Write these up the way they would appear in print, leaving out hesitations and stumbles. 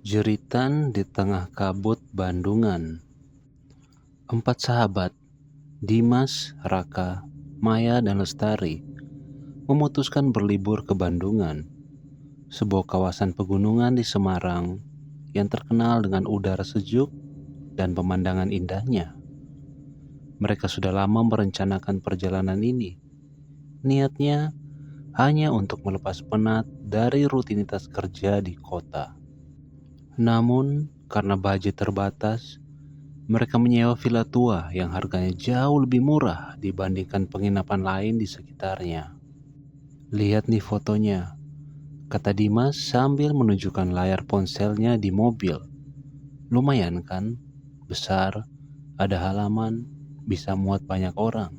Jeritan di tengah kabut Bandungan. 4 sahabat, Dimas, Raka, Maya, dan Lestari, memutuskan berlibur ke Bandungan, sebuah kawasan pegunungan di Semarang yang terkenal dengan udara sejuk dan pemandangan indahnya. Mereka sudah lama merencanakan perjalanan ini. Niatnya hanya untuk melepas penat dari rutinitas kerja di kota. Namun, karena budget terbatas, mereka menyewa villa tua yang harganya jauh lebih murah dibandingkan penginapan lain di sekitarnya. Lihat nih fotonya, kata Dimas sambil menunjukkan layar ponselnya di mobil. Lumayan kan? Besar, ada halaman, bisa muat banyak orang.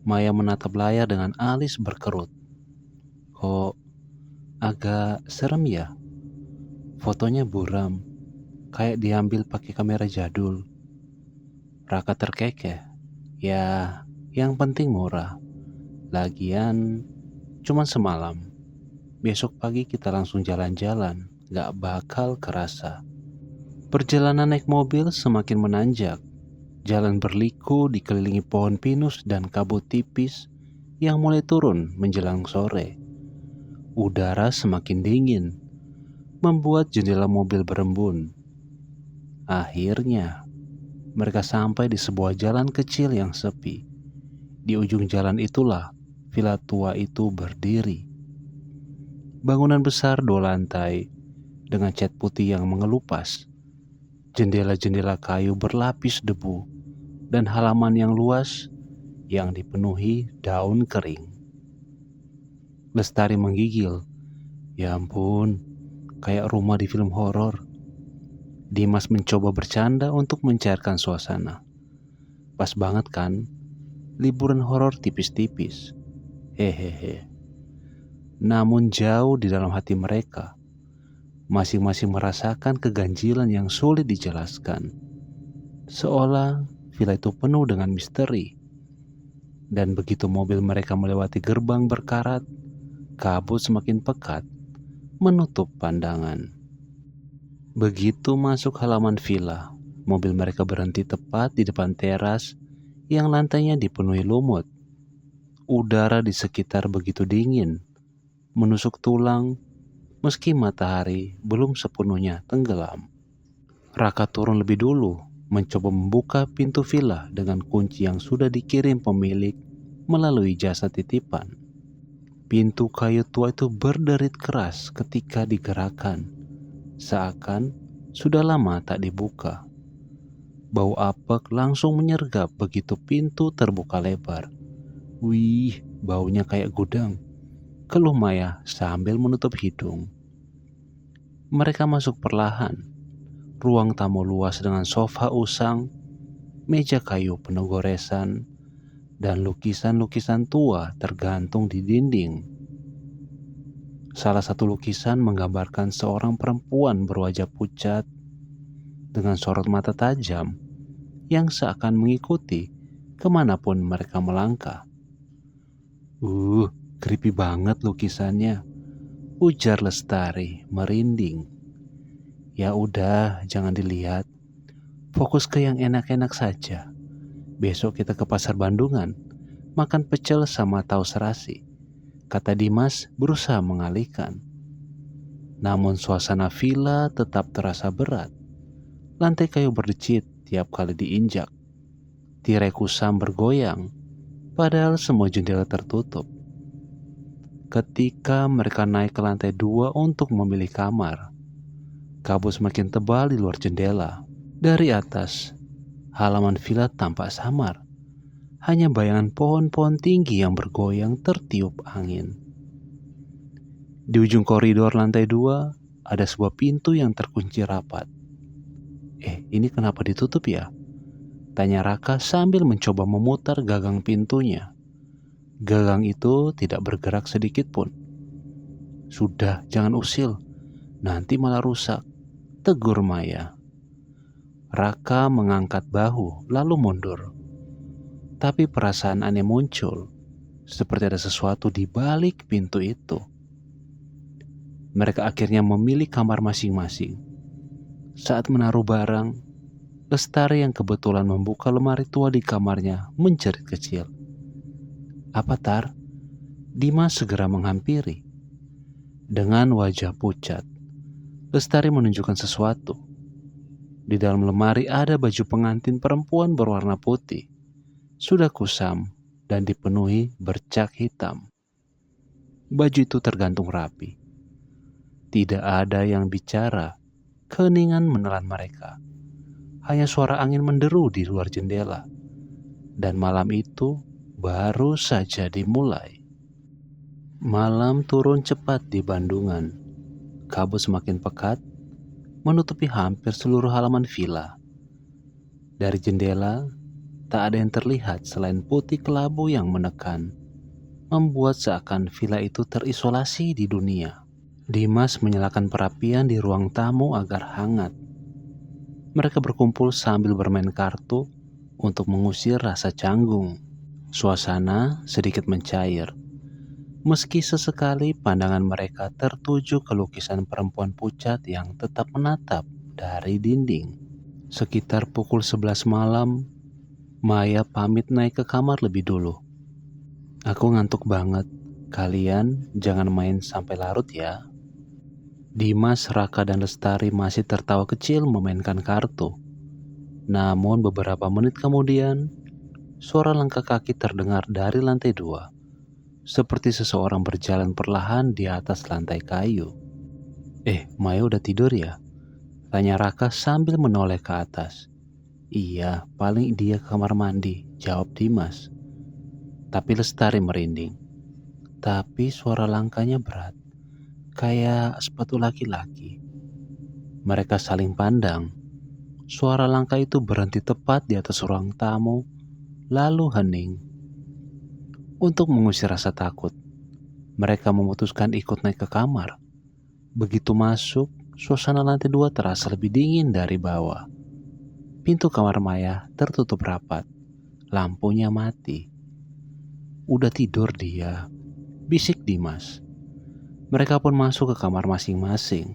Maya menatap layar dengan alis berkerut. Kok agak serem ya? Fotonya buram, kayak diambil pakai kamera jadul. Raka terkekeh. Ya, yang penting murah. Lagian, cuman semalam. Besok pagi kita langsung jalan-jalan, gak bakal kerasa. Perjalanan naik mobil semakin menanjak. Jalan berliku dikelilingi pohon pinus dan kabut tipis yang mulai turun menjelang sore. Udara semakin dingin, membuat jendela mobil berembun. Akhirnya, mereka sampai di sebuah jalan kecil yang sepi. Di ujung jalan itulah villa tua itu berdiri. Bangunan besar 2 lantai dengan cat putih yang mengelupas. Jendela-jendela kayu berlapis debu dan halaman yang luas yang dipenuhi daun kering. Lestari menggigil. Ya ampun, kayak rumah di film horor. Dimas mencoba bercanda untuk mencairkan suasana. Pas banget kan? Liburan horor tipis-tipis. Hehehe. Namun jauh di dalam hati mereka, masing-masing merasakan keganjilan yang sulit dijelaskan. Seolah villa itu penuh dengan misteri. Dan begitu mobil mereka melewati gerbang berkarat, kabut semakin pekat, menutup pandangan. Begitu masuk halaman villa, mobil mereka berhenti tepat di depan teras yang lantainya dipenuhi lumut. Udara di sekitar begitu dingin, menusuk tulang, meski matahari belum sepenuhnya tenggelam. Raka turun lebih dulu, mencoba membuka pintu villa dengan kunci yang sudah dikirim pemilik melalui jasa titipan. Pintu kayu tua itu berderit keras ketika digerakkan, seakan sudah lama tak dibuka. Bau apek langsung menyergap begitu pintu terbuka lebar. Wih, baunya kayak gudang, keluh Maya sambil menutup hidung. Mereka masuk perlahan. Ruang tamu luas dengan sofa usang, meja kayu penuh goresan, dan lukisan-lukisan tua tergantung di dinding. Salah satu lukisan menggambarkan seorang perempuan berwajah pucat dengan sorot mata tajam yang seakan mengikuti kemanapun mereka melangkah. Creepy banget lukisannya, ujar Lestari merinding. Ya udah, jangan dilihat. Fokus ke yang enak-enak saja. Besok kita ke pasar Bandungan, makan pecel sama tahu serasi, kata Dimas berusaha mengalihkan. Namun suasana villa tetap terasa berat. Lantai kayu berdecit tiap kali diinjak. Tirai kusam bergoyang, padahal semua jendela tertutup. Ketika mereka naik ke lantai 2 untuk memilih kamar, kabut semakin tebal di luar jendela. Dari atas, halaman villa tampak samar. Hanya bayangan pohon-pohon tinggi yang bergoyang tertiup angin. Di ujung koridor lantai 2, ada sebuah pintu yang terkunci rapat. Ini kenapa ditutup ya? Tanya Raka sambil mencoba memutar gagang pintunya. Gagang itu tidak bergerak sedikit pun. Sudah, jangan usil. Nanti malah rusak, tegur Maya. Raka mengangkat bahu lalu mundur. Tapi perasaan aneh muncul, seperti ada sesuatu di balik pintu itu. Mereka akhirnya memilih kamar masing-masing. Saat menaruh barang, Lestari yang kebetulan membuka lemari tua di kamarnya menjerit kecil. "Apa, Tar?" Dimas segera menghampiri. Dengan wajah pucat, Lestari menunjukkan sesuatu. Di dalam lemari ada baju pengantin perempuan berwarna putih. Sudah kusam dan dipenuhi bercak hitam. Baju itu tergantung rapi. Tidak ada yang bicara. Keheningan menelan mereka. Hanya suara angin menderu di luar jendela. Dan malam itu baru saja dimulai. Malam turun cepat di Bandungan. Kabut semakin pekat, menutupi hampir seluruh halaman villa. Dari jendela, tak ada yang terlihat selain putih kelabu yang menekan, membuat seakan villa itu terisolasi di dunia. Dimas menyalakan perapian di ruang tamu agar hangat. Mereka berkumpul sambil bermain kartu untuk mengusir rasa canggung. Suasana sedikit mencair. Meski sesekali pandangan mereka tertuju ke lukisan perempuan pucat yang tetap menatap dari dinding. Sekitar pukul 11 malam, Maya pamit naik ke kamar lebih dulu. "Aku ngantuk banget. Kalian jangan main sampai larut ya." Dimas, Raka, dan Lestari masih tertawa kecil memainkan kartu. Namun beberapa menit kemudian, suara langkah kaki terdengar dari lantai 2, seperti seseorang berjalan perlahan di atas lantai kayu. Maya udah tidur ya?" tanya Raka sambil menoleh ke atas. "Iya, paling dia ke kamar mandi," jawab Dimas. Tapi Lestari merinding. Tapi suara langkahnya berat, kayak sepatu laki-laki. Mereka saling pandang. Suara langkah itu berhenti tepat di atas ruang tamu, lalu hening. Untuk mengusir rasa takut, mereka memutuskan ikut naik ke kamar. Begitu masuk, suasana lantai 2 terasa lebih dingin dari bawah. Pintu kamar Maya tertutup rapat. Lampunya mati. "Udah tidur dia," bisik Dimas. Mereka pun masuk ke kamar masing-masing.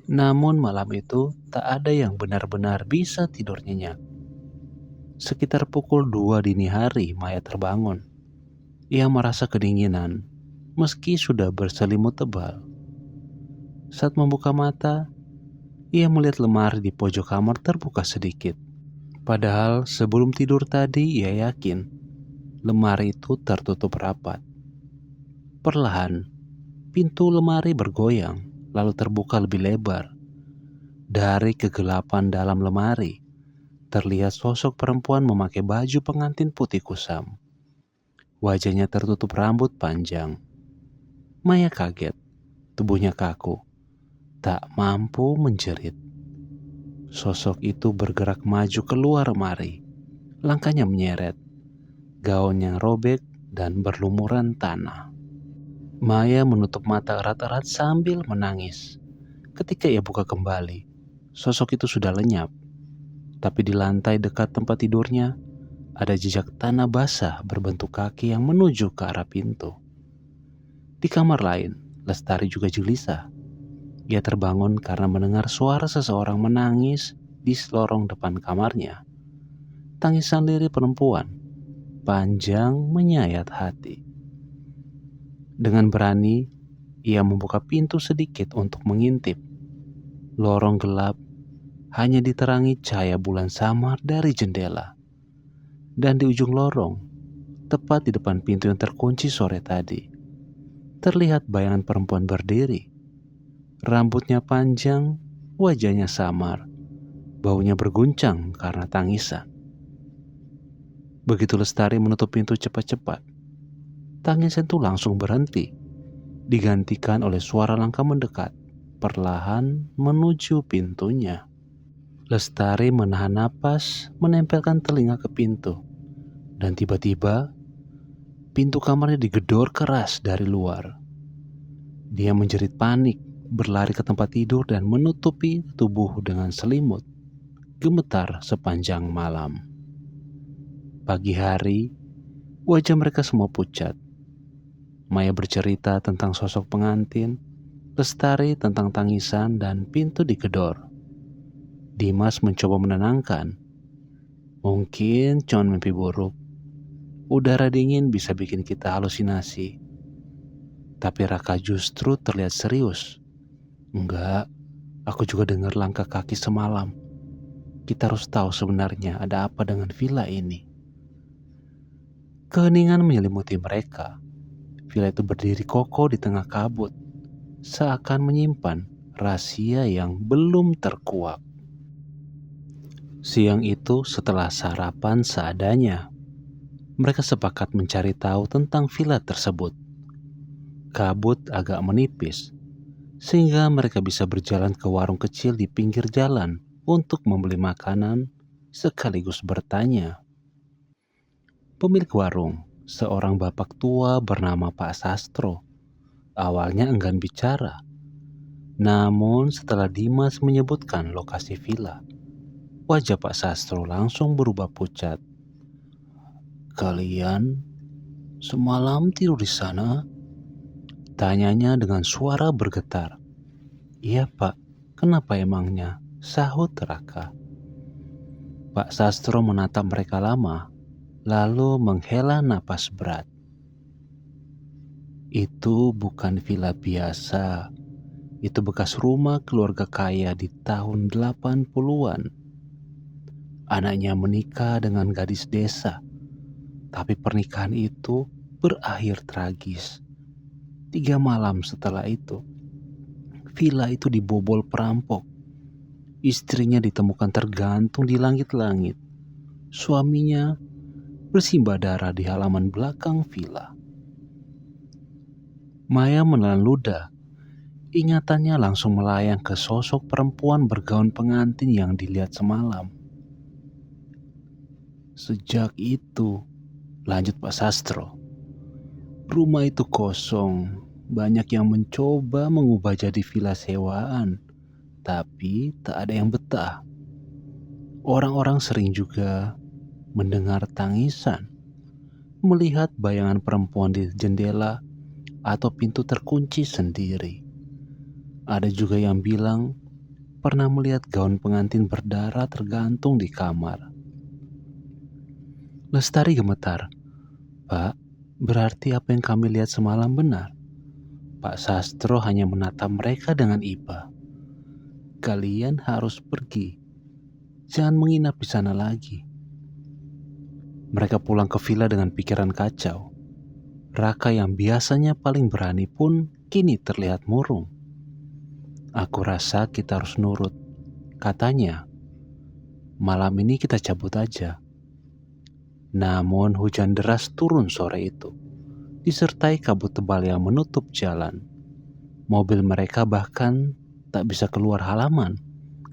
Namun malam itu tak ada yang benar-benar bisa tidur nyenyak. Sekitar pukul 2 dini hari Maya terbangun. Ia merasa kedinginan meski sudah berselimut tebal. Saat membuka mata, ia melihat lemari di pojok kamar terbuka sedikit. Padahal sebelum tidur tadi ia yakin lemari itu tertutup rapat. Perlahan, pintu lemari bergoyang lalu terbuka lebih lebar. Dari kegelapan dalam lemari, terlihat sosok perempuan memakai baju pengantin putih kusam. Wajahnya tertutup rambut panjang. Maya kaget, tubuhnya kaku, tak mampu menjerit. Sosok itu bergerak maju keluar lemari. Langkahnya menyeret, gaunnya robek dan berlumuran tanah. Maya menutup mata erat-erat sambil menangis. Ketika ia buka kembali, sosok itu sudah lenyap. Tapi di lantai dekat tempat tidurnya, ada jejak tanah basah berbentuk kaki yang menuju ke arah pintu. Di kamar lain, Lestari juga gelisah. Ia terbangun karena mendengar suara seseorang menangis di lorong depan kamarnya. Tangisan lirih perempuan, panjang menyayat hati. Dengan berani, ia membuka pintu sedikit untuk mengintip. Lorong gelap hanya diterangi cahaya bulan samar dari jendela. Dan di ujung lorong, tepat di depan pintu yang terkunci sore tadi, terlihat bayangan perempuan berdiri. Rambutnya panjang, wajahnya samar, baunya berguncang karena tangisan. Begitu Lestari menutup pintu cepat-cepat, tangisan itu langsung berhenti, digantikan oleh suara langkah mendekat, perlahan menuju pintunya. Lestari menahan napas, menempelkan telinga ke pintu, dan tiba-tiba pintu kamarnya digedor keras dari luar. Dia menjerit panik, berlari ke tempat tidur dan menutupi tubuh dengan selimut, gemetar sepanjang malam. Pagi hari, wajah mereka semua pucat. Maya bercerita tentang sosok pengantin, Lestari tentang tangisan dan pintu digedor. Dimas mencoba menenangkan. Mungkin cuma mimpi buruk. Udara dingin bisa bikin kita halusinasi. Tapi Raka justru terlihat serius. Enggak, aku juga dengar langkah kaki semalam. Kita harus tahu sebenarnya ada apa dengan villa ini. Keheningan menyelimuti mereka. Villa itu berdiri kokoh di tengah kabut, seakan menyimpan rahasia yang belum terkuak. Siang itu setelah sarapan seadanya, mereka sepakat mencari tahu tentang villa tersebut. Kabut agak menipis, sehingga mereka bisa berjalan ke warung kecil di pinggir jalan untuk membeli makanan sekaligus bertanya. Pemilik warung, seorang bapak tua bernama Pak Sastro, awalnya enggan bicara. Namun setelah Dimas menyebutkan lokasi villa, wajah Pak Sastro langsung berubah pucat. "Kalian semalam tidur di sana?" Tanyanya dengan suara bergetar. "Iya Pak, kenapa emangnya?" sahut Raka. Pak Sastro menatap mereka lama, lalu menghela napas berat. "Itu bukan villa biasa. Itu bekas rumah keluarga kaya di tahun 80-an. Anaknya menikah dengan gadis desa, tapi pernikahan itu berakhir tragis. 3 malam setelah itu, villa itu dibobol perampok. Istrinya ditemukan tergantung di langit-langit. Suaminya bersimbah darah di halaman belakang villa." Maya menelan ludah. Ingatannya langsung melayang ke sosok perempuan bergaun pengantin yang dilihat semalam. "Sejak itu," lanjut Pak Sastro, "rumah itu kosong. Banyak yang mencoba mengubah jadi villa sewaan, tapi tak ada yang betah. Orang-orang sering juga mendengar tangisan, melihat bayangan perempuan di jendela atau pintu terkunci sendiri. Ada juga yang bilang pernah melihat gaun pengantin berdarah tergantung di kamar." Lestari gemetar. "Pak, berarti apa yang kami lihat semalam benar?" Pak Sastro hanya menatap mereka dengan iba. "Kalian harus pergi. Jangan menginap di sana lagi." Mereka pulang ke villa dengan pikiran kacau. Raka yang biasanya paling berani pun kini terlihat murung. "Aku rasa kita harus nurut," katanya. "Malam ini kita cabut aja." Namun hujan deras turun sore itu, disertai kabut tebal yang menutup jalan. Mobil mereka bahkan tak bisa keluar halaman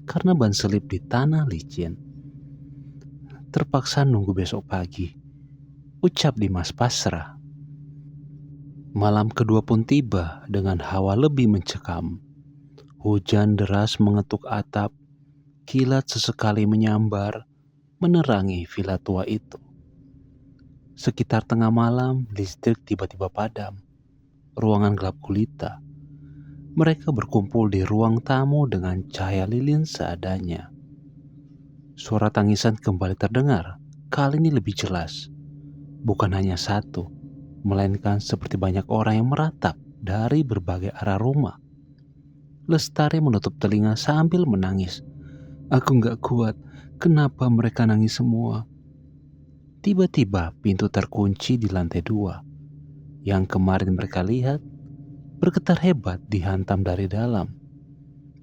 karena ban selip di tanah licin. "Terpaksa nunggu besok pagi," ucap Dimas pasrah. Malam kedua pun tiba dengan hawa lebih mencekam. Hujan deras mengetuk atap, kilat sesekali menyambar, menerangi villa tua itu. Sekitar tengah malam, listrik tiba-tiba padam. Ruangan gelap gulita. Mereka berkumpul di ruang tamu dengan cahaya lilin seadanya. Suara tangisan kembali terdengar, kali ini lebih jelas. Bukan hanya satu, melainkan seperti banyak orang yang meratap dari berbagai arah rumah. Lestari menutup telinga sambil menangis. "Aku gak kuat, kenapa mereka nangis semua?" Tiba-tiba pintu terkunci di lantai 2. Yang kemarin mereka lihat bergetar hebat dihantam dari dalam.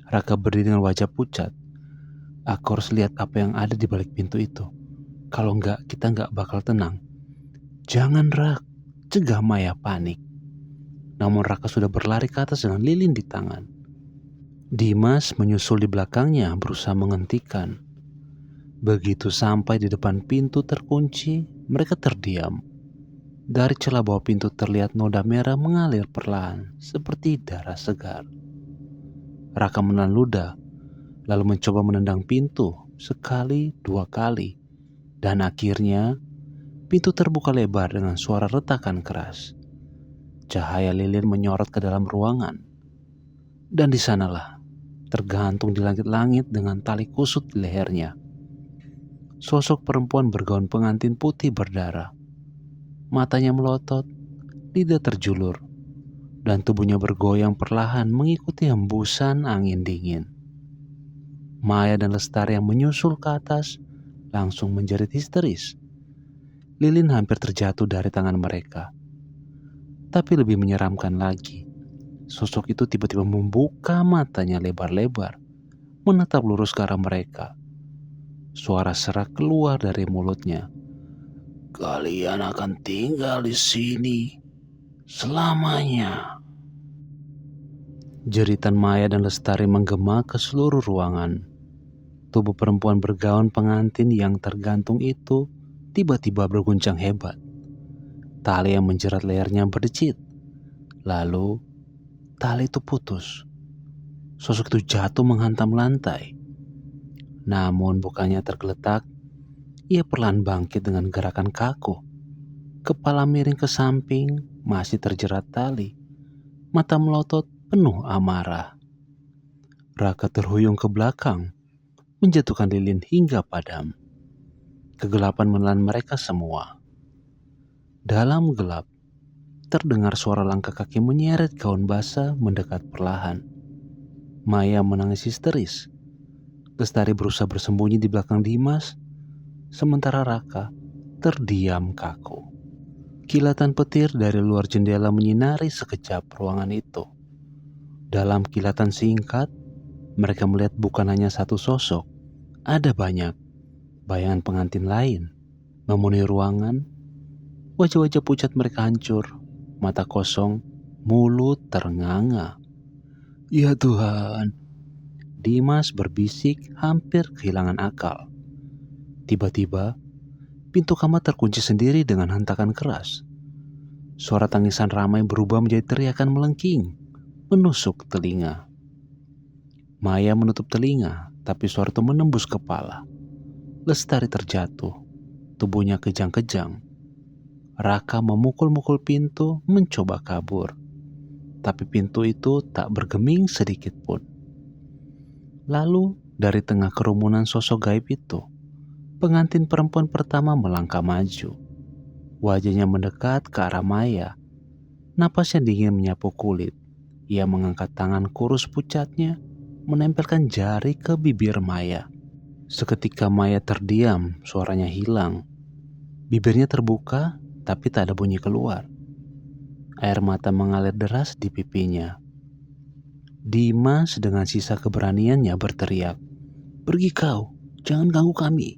Raka berdiri dengan wajah pucat. "Aku harus lihat apa yang ada di balik pintu itu. Kalau enggak, kita enggak bakal tenang." "Jangan, Rak," cegah Maya panik. Namun Raka sudah berlari ke atas dengan lilin di tangan. Dimas menyusul di belakangnya berusaha menghentikan. Begitu sampai di depan pintu terkunci, mereka terdiam. Dari celah bawah pintu terlihat noda merah mengalir perlahan, seperti darah segar. Raka menelan ludah, lalu mencoba menendang pintu sekali, 2 kali, dan akhirnya pintu terbuka lebar dengan suara retakan keras. Cahaya lilin menyorot ke dalam ruangan. Dan di sanalah, tergantung di langit-langit dengan tali kusut di lehernya, sosok perempuan bergaun pengantin putih berdarah. Matanya melotot, lidah terjulur, dan tubuhnya bergoyang perlahan mengikuti hembusan angin dingin. Maya dan Lestari yang menyusul ke atas langsung menjerit histeris. Lilin hampir terjatuh dari tangan mereka. Tapi lebih menyeramkan lagi, sosok itu tiba-tiba membuka matanya lebar-lebar, menatap lurus ke arah mereka. Suara serak keluar dari mulutnya. "Kalian akan tinggal di sini selamanya." Jeritan Maya dan Lestari menggema ke seluruh ruangan. Tubuh perempuan bergaun pengantin yang tergantung itu tiba-tiba berguncang hebat. Tali yang menjerat lehernya berdecit. Lalu, tali itu putus. Sosok itu jatuh menghantam lantai. Namun bukannya tergeletak, ia perlahan bangkit dengan gerakan kaku. Kepala miring ke samping, masih terjerat tali. Mata melotot penuh amarah. Raka terhuyung ke belakang, menjatuhkan lilin hingga padam. Kegelapan menelan mereka semua. Dalam gelap, terdengar suara langkah kaki menyeret gaun basah mendekat perlahan. Maya menangis histeris. Lestari berusaha bersembunyi di belakang Dimas, sementara Raka terdiam kaku. Kilatan petir dari luar jendela menyinari sekejap ruangan itu. Dalam kilatan singkat, mereka melihat bukan hanya satu sosok, ada banyak bayangan pengantin lain memenuhi ruangan. Wajah-wajah pucat mereka hancur, mata kosong, mulut ternganga. "Ya Tuhan," Dimas berbisik hampir kehilangan akal. Tiba-tiba, pintu kamar terkunci sendiri dengan hentakan keras. Suara tangisan ramai berubah menjadi teriakan melengking, menusuk telinga. Maya menutup telinga, tapi suara itu menembus kepala. Lestari terjatuh, tubuhnya kejang-kejang. Raka memukul-mukul pintu mencoba kabur, tapi pintu itu tak bergeming sedikit pun. Lalu dari tengah kerumunan sosok gaib itu, pengantin perempuan pertama melangkah maju. Wajahnya mendekat ke arah Maya. Napasnya dingin menyapu kulit. Ia mengangkat tangan kurus pucatnya, menempelkan jari ke bibir Maya. Seketika Maya terdiam, suaranya hilang. Bibirnya terbuka, tapi tak ada bunyi keluar. Air mata mengalir deras di pipinya. Dimas dengan sisa keberaniannya berteriak, "Pergi kau, jangan ganggu kami."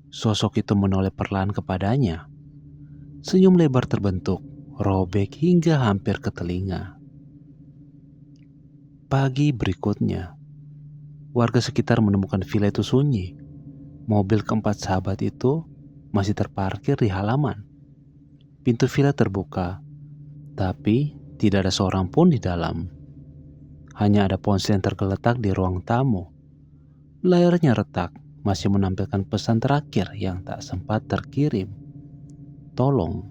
Sosok itu menoleh perlahan kepadanya. Senyum lebar terbentuk, robek hingga hampir ke telinga. Pagi berikutnya, warga sekitar menemukan villa itu sunyi. Mobil keempat sahabat itu masih terparkir di halaman. Pintu villa terbuka, tapi tidak ada seorang pun di dalam. Hanya ada ponsel yang tergeletak di ruang tamu. Layarnya retak, masih menampilkan pesan terakhir yang tak sempat terkirim. "Tolong."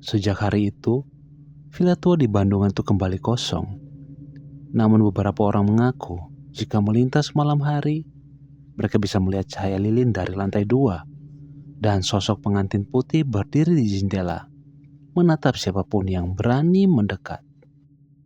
Sejak hari itu, villa tua di Bandungan itu kembali kosong. Namun beberapa orang mengaku jika melintas malam hari, mereka bisa melihat cahaya lilin dari lantai 2 dan sosok pengantin putih berdiri di jendela, menatap siapapun yang berani mendekat.